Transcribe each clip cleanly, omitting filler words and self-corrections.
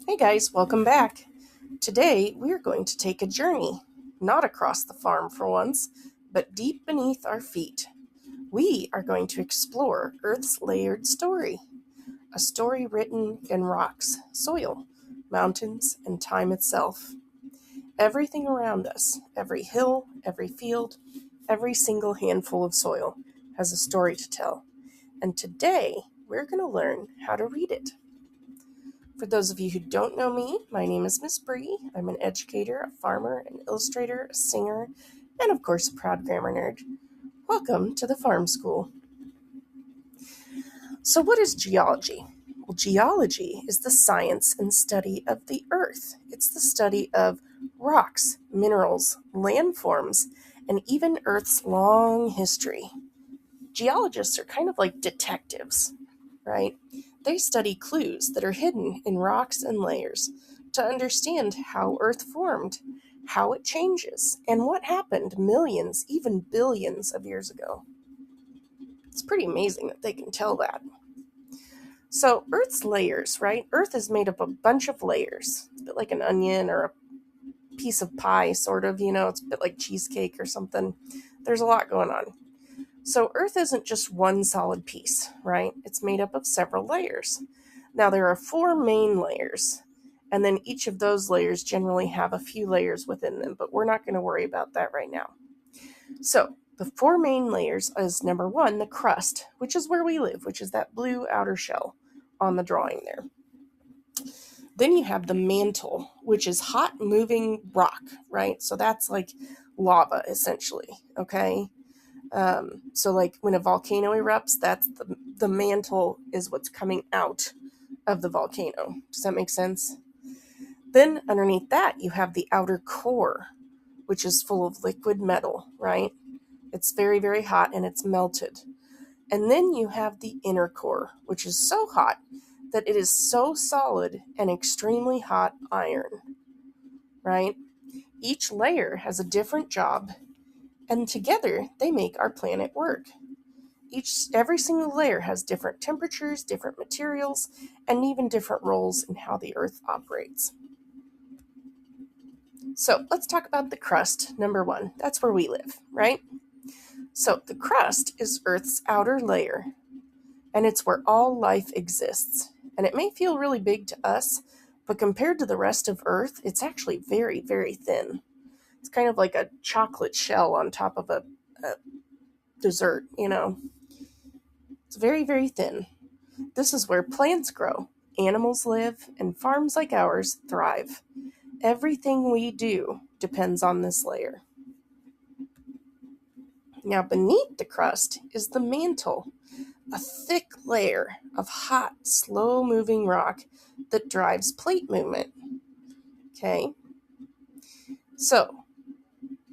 Hey guys, welcome back. Today we are going to take a journey, not across the farm for once, but deep beneath our feet. We are going to explore Earth's layered story, a story written in rocks, soil, mountains, and time itself. Everything around us, every hill, every field, every single handful of soil, has a story to tell. And today we're going to learn how to read it. For those of you who don't know me, my name is Miss Bree. I'm an educator, a farmer, an illustrator, a singer, and of course a proud grammar nerd. Welcome to the Farm School. So what is geology? Well, geology is the science and study of the earth. It's the study of rocks, minerals, landforms, and even Earth's long history. Geologists are kind of like detectives, right? They study clues that are hidden in rocks and layers to understand how Earth formed, how it changes, and what happened millions, even billions of years ago. It's pretty amazing that they can tell that. So, Earth's layers, right? Earth is made up of a bunch of layers. It's a bit like an onion or a piece of pie, sort of, it's a bit like cheesecake or something. There's a lot going on. So Earth isn't just one solid piece, right? It's made up of several layers. Now there are four main layers, and then each of those layers generally have a few layers within them, but we're not going to worry about that right now. So the four main layers is number one, the crust, which is where we live, which is that blue outer shell on the drawing there. Then you have the mantle, which is hot moving rock, right? So that's like lava essentially, okay? So like when a volcano erupts, that's the mantle is what's coming out of the volcano. Does that make sense? Then underneath that, you have the outer core, which is full of liquid metal, right? It's very, very hot and it's melted. And then you have the inner core, which is so hot that it is so solid and extremely hot iron, right? Each layer has a different job, and together they make our planet work. Every single layer has different temperatures, different materials, and even different roles in how the Earth operates. So let's talk about the crust, number one. That's where we live, right? So the crust is Earth's outer layer, and it's where all life exists. And it may feel really big to us, but compared to the rest of Earth, it's actually very, very thin. It's kind of like a chocolate shell on top of a dessert, It's very, very thin. This is where plants grow, animals live, and farms like ours thrive. Everything we do depends on this layer. Now, beneath the crust is the mantle, a thick layer of hot, slow moving rock that drives plate movement. Okay? So,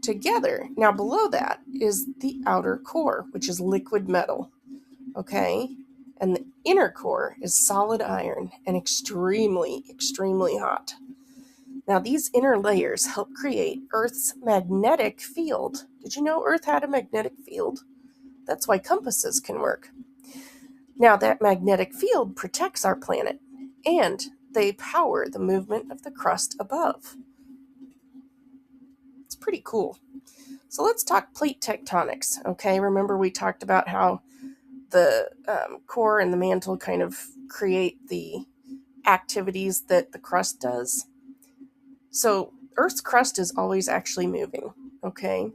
together, now below that is the outer core, which is liquid metal. Okay? And the inner core is solid iron and extremely, extremely hot. Now, these inner layers help create Earth's magnetic field. Did you know Earth had a magnetic field? That's why compasses can work. Now, that magnetic field protects our planet, and they power the movement of the crust above. It's pretty cool. So let's talk plate tectonics, okay? Remember we talked about how the core and the mantle kind of create the activities that the crust does. So Earth's crust is always actually moving, okay?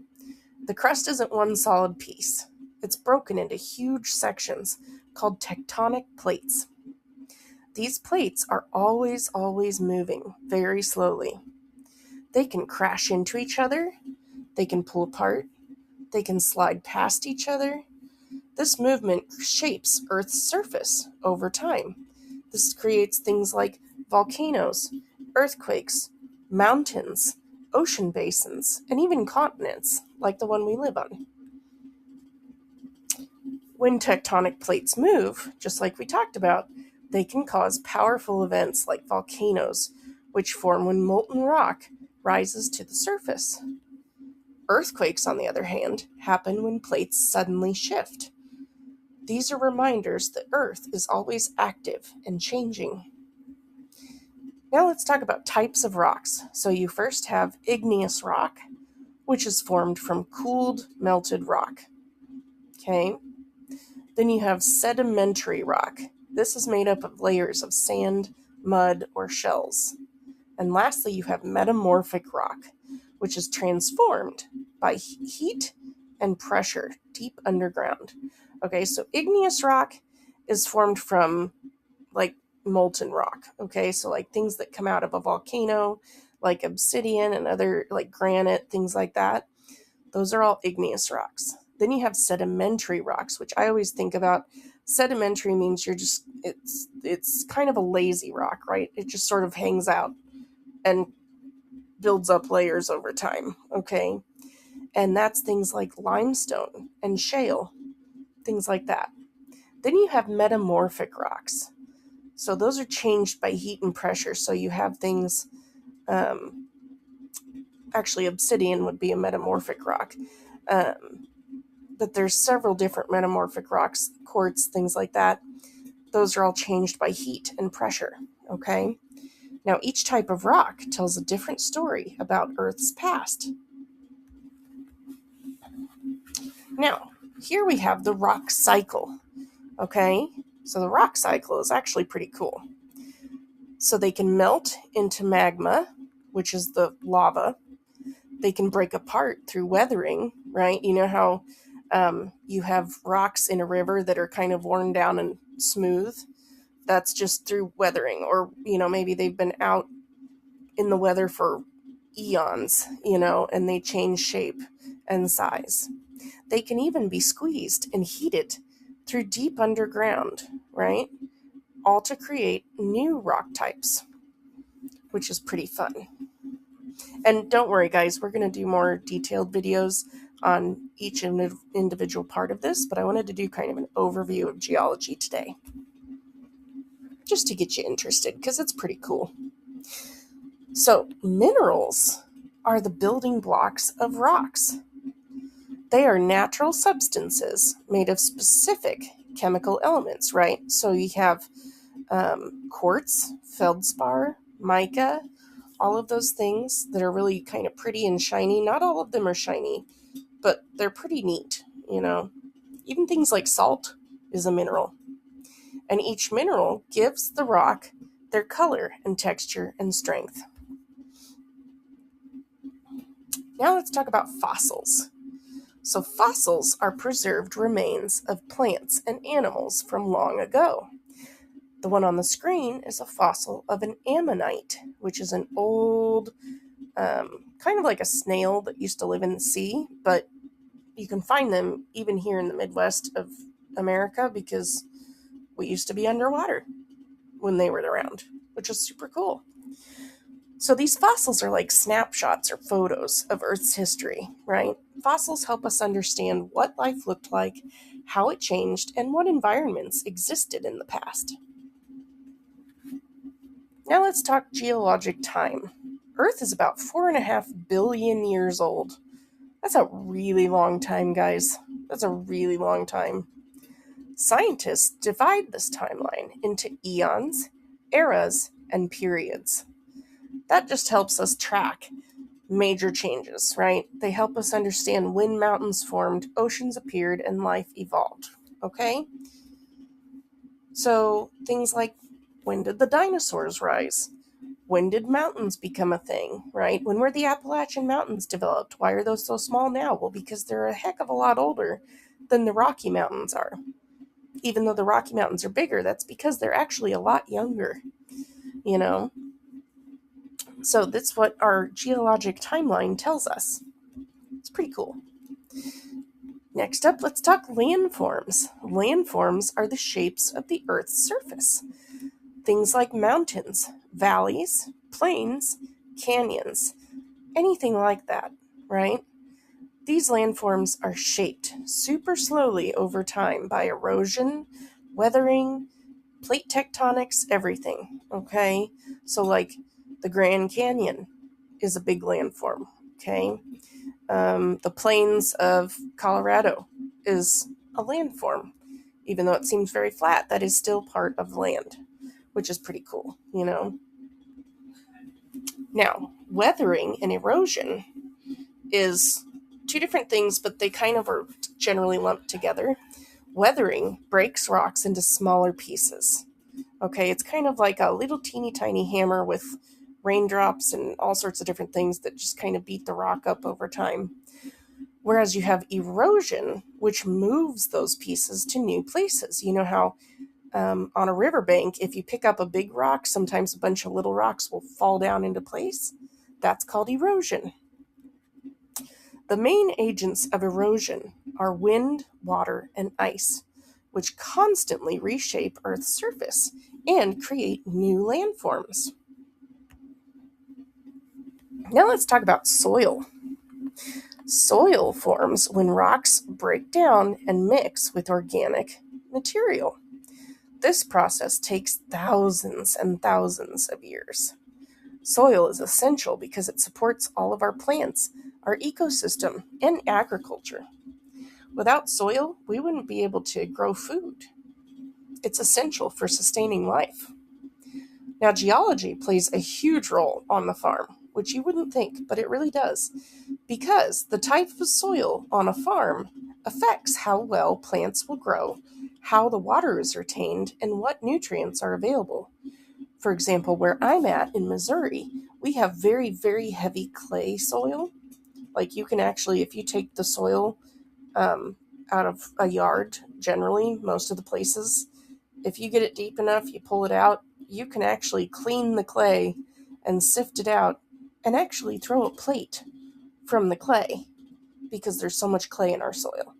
The crust isn't one solid piece. It's broken into huge sections called tectonic plates. These plates are always, always moving very slowly. They can crash into each other, they can pull apart, they can slide past each other. This movement shapes Earth's surface over time. This creates things like volcanoes, earthquakes, mountains, ocean basins, and even continents, like the one we live on. When tectonic plates move, just like we talked about, they can cause powerful events like volcanoes, which form when molten rock rises to the surface. Earthquakes, on the other hand, happen when plates suddenly shift. These are reminders that Earth is always active and changing. Now let's talk about types of rocks. So you first have igneous rock, which is formed from cooled, melted rock. Okay. Then you have sedimentary rock. This is made up of layers of sand, mud, or shells. And lastly, you have metamorphic rock, which is transformed by heat and pressure deep underground. Okay, so igneous rock is formed from like molten rock. Okay, so like things that come out of a volcano, like obsidian and other like granite, things like that. Those are all igneous rocks. Then you have sedimentary rocks, which I always think about. Sedimentary means it's kind of a lazy rock, right? It just sort of hangs out and builds up layers over time, okay? And that's things like limestone and shale, things like that. Then you have metamorphic rocks. So those are changed by heat and pressure. So you have things, actually obsidian would be a metamorphic rock. But there's several different metamorphic rocks, quartz, things like that. Those are all changed by heat and pressure, okay? Now, each type of rock tells a different story about Earth's past. Now, here we have the rock cycle, okay? So the rock cycle is actually pretty cool. So they can melt into magma, which is the lava. They can break apart through weathering, right? You know how you have rocks in a river that are kind of worn down and smooth? That's just through weathering. Or, maybe they've been out in the weather for eons, and they change shape and size. They can even be squeezed and heated through deep underground, right? All to create new rock types, which is pretty fun. And don't worry, guys, we're going to do more detailed videos on each individual part of this, but I wanted to do kind of an overview of geology today, just to get you interested, because it's pretty cool. So, minerals are the building blocks of rocks. They are natural substances made of specific chemical elements, right? So you have quartz, feldspar, mica, all of those things that are really kind of pretty and shiny. Not all of them are shiny, but they're pretty neat, Even things like salt is a mineral. And each mineral gives the rock their color and texture and strength. Now let's talk about fossils. So fossils are preserved remains of plants and animals from long ago. The one on the screen is a fossil of an ammonite, which is an old, kind of like a snail that used to live in the sea, but you can find them even here in the Midwest of America because we used to be underwater when they were around, which is super cool. So these fossils are like snapshots or photos of Earth's history, right? Fossils help us understand what life looked like, how it changed, and what environments existed in the past. Now let's talk geologic time. Earth is about 4.5 billion years old. That's a really long time, guys. That's a really long time. Scientists divide this timeline into eons, eras, and periods. That just helps us track major changes, right? They help us understand when mountains formed, oceans appeared, and life evolved, okay? So things like, when did the dinosaurs rise? When did mountains become a thing, right? When were the Appalachian Mountains developed? Why are those so small now? Well, because they're a heck of a lot older than the Rocky Mountains are. Even though the Rocky Mountains are bigger, that's because they're actually a lot younger, So that's what our geologic timeline tells us. It's pretty cool. Next up, let's talk landforms. Landforms are the shapes of the Earth's surface. Things like mountains, valleys, plains, canyons, anything like that, right? These landforms are shaped super slowly over time by erosion, weathering, plate tectonics, everything, okay? So like the Grand Canyon is a big landform, okay? The plains of Colorado is a landform. Even though it seems very flat, that is still part of land, which is pretty cool, Now, weathering and erosion is two different things, but they kind of are generally lumped together. Weathering breaks rocks into smaller pieces. Okay, it's kind of like a little teeny tiny hammer with raindrops and all sorts of different things that just kind of beat the rock up over time. Whereas you have erosion, which moves those pieces to new places. You know how on a riverbank, if you pick up a big rock, sometimes a bunch of little rocks will fall down into place? That's called erosion. The main agents of erosion are wind, water, and ice, which constantly reshape Earth's surface and create new landforms. Now let's talk about soil. Soil forms when rocks break down and mix with organic material. This process takes thousands and thousands of years. Soil is essential because it supports all of our plants, our ecosystem, and agriculture. Without soil, we wouldn't be able to grow food. It's essential for sustaining life. Now, geology plays a huge role on the farm, which you wouldn't think, but it really does, because the type of soil on a farm affects how well plants will grow, how the water is retained, and what nutrients are available. For example, where I'm at in Missouri, we have very, very heavy clay soil. Like you can actually, if you take the soil out of a yard, generally, most of the places, if you get it deep enough, you pull it out, you can actually clean the clay and sift it out and actually throw a plate from the clay because there's so much clay in our soil.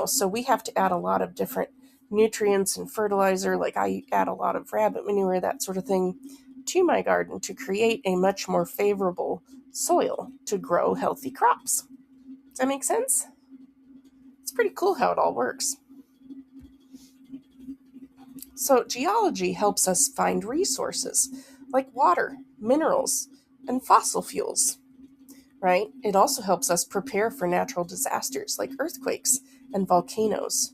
So we have to add a lot of different nutrients and fertilizer, like I add a lot of rabbit manure, that sort of thing, to my garden to create a much more favorable soil to grow healthy crops. Does that make sense? It's pretty cool how it all works. So geology helps us find resources like water, minerals, and fossil fuels, right? It also helps us prepare for natural disasters like earthquakes and volcanoes.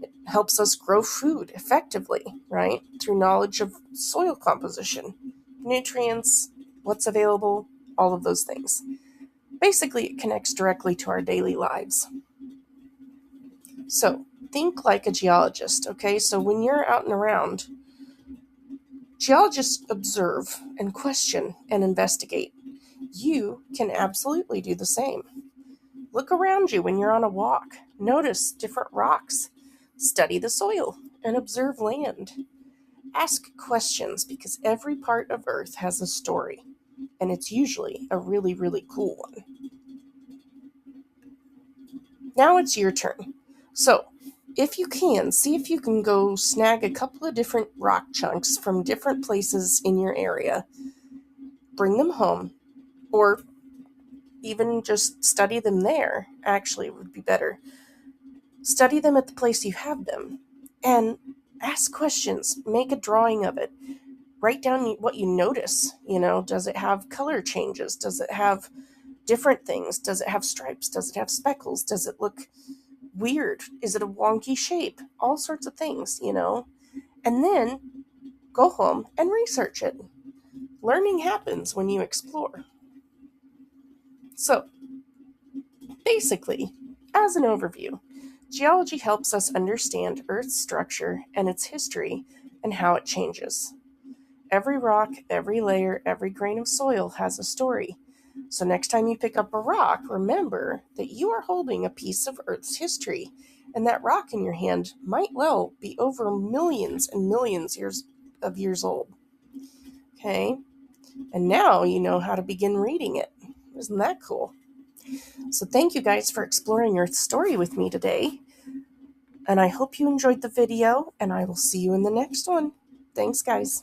It helps us grow food effectively, right? Through knowledge of soil composition, nutrients, what's available, all of those things. Basically, it connects directly to our daily lives. So, think like a geologist, okay? So, when you're out and around, geologists observe and question and investigate. You can absolutely do the same. Look around you when you're on a walk. Notice different rocks. Study the soil and observe land. Ask questions because every part of Earth has a story, and it's usually a really, really cool one. Now it's your turn. So, if you can, see if you can go snag a couple of different rock chunks from different places in your area, bring them home, or even just study them there, actually, would be better. Study them at the place you have them, and ask questions, make a drawing of it. Write down what you notice. Does it have color changes? Does it have different things? Does it have stripes? Does it have speckles? Does it look weird? Is it a wonky shape? All sorts of things, And then go home and research it. Learning happens when you explore. So, basically, as an overview, geology helps us understand Earth's structure and its history and how it changes. Every rock, every layer, every grain of soil has a story. So next time you pick up a rock, remember that you are holding a piece of Earth's history, and that rock in your hand might well be over millions and millions of years old. Okay? And now you know how to begin reading it. Isn't that cool? So thank you guys for exploring Earth's story with me today. And I hope you enjoyed the video, and I will see you in the next one. Thanks, guys.